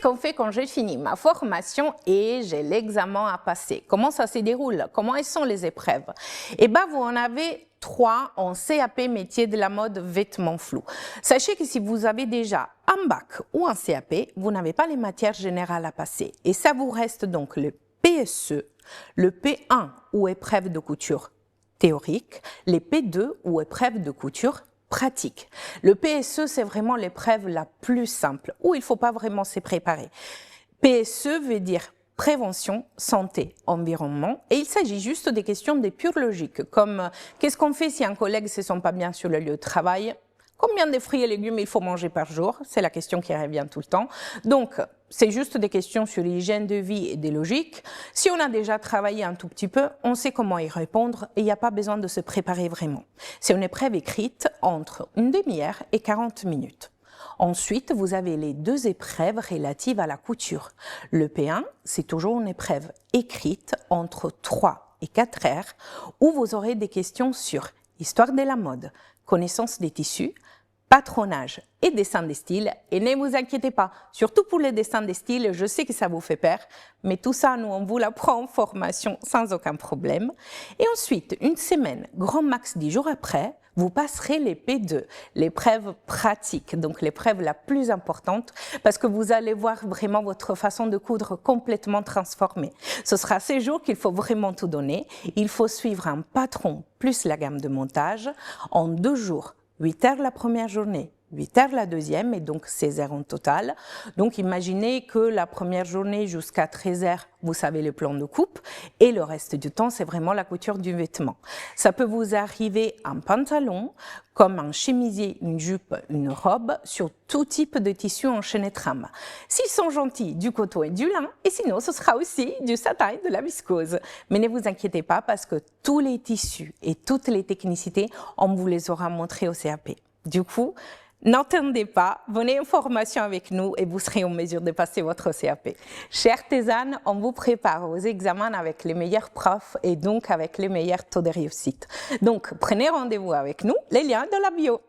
qu'on fait quand j'ai fini ma formation et j'ai l'examen à passer? Comment ça se déroule? Comment sont les épreuves? Eh bien, vous en avez 3 en CAP métier de la mode vêtements flous. Sachez que si vous avez déjà un bac ou un CAP, vous n'avez pas les matières générales à passer. Et ça vous reste donc le PSE, le P1 ou épreuve de couture théorique, les P2 ou épreuve de couture pratique. Le PSE, c'est vraiment l'épreuve la plus simple, où il ne faut pas vraiment se préparer. PSE veut dire prévention, santé, environnement, et il s'agit juste des questions des pure logique, comme qu'est-ce qu'on fait si un collègue ne se sent pas bien sur le lieu de travail? Combien de fruits et légumes il faut manger par jour? C'est la question qui revient tout le temps. Donc, c'est juste des questions sur l'hygiène de vie et des logiques. Si on a déjà travaillé un tout petit peu, on sait comment y répondre et il n'y a pas besoin de se préparer vraiment. C'est une épreuve écrite entre une demi-heure et 40 minutes. Ensuite, vous avez les 2 épreuves relatives à la couture. Le P1, c'est toujours une épreuve écrite entre 3 et 4 heures où vous aurez des questions sur histoire de la mode, connaissance des tissus, patronage et dessin des styles. Et ne vous inquiétez pas, surtout pour les dessins des styles, je sais que ça vous fait peur, mais tout ça, nous, on vous l'apprend en formation sans aucun problème. Et ensuite, une semaine, grand max 10 jours après, vous passerez les P2, l'épreuve pratique, donc l'épreuve la plus importante, parce que vous allez voir vraiment votre façon de coudre complètement transformée. Ce sera ces jours qu'il faut vraiment tout donner. Il faut suivre un patron plus la gamme de montage en 2 jours. 8 heures la première journée, 8 heures la deuxième, et donc 16 heures en total. Donc imaginez que la première journée jusqu'à 13 heures, vous savez le plan de coupe, et le reste du temps, c'est vraiment la couture du vêtement. Ça peut vous arriver un pantalon, comme un chemisier, une jupe, une robe, sur tout type de tissu enchaîné trame. S'ils sont gentils, du coton et du lin, et sinon ce sera aussi du satin et de la viscose. Mais ne vous inquiétez pas parce que tous les tissus et toutes les technicités, on vous les aura montrés au CAP. Du coup, n'attendez pas, venez en formation avec nous et vous serez en mesure de passer votre CAP. Chers artisanes, on vous prépare aux examens avec les meilleurs profs et donc avec les meilleurs taux de réussite. Donc, prenez rendez-vous avec nous, les liens dans la bio.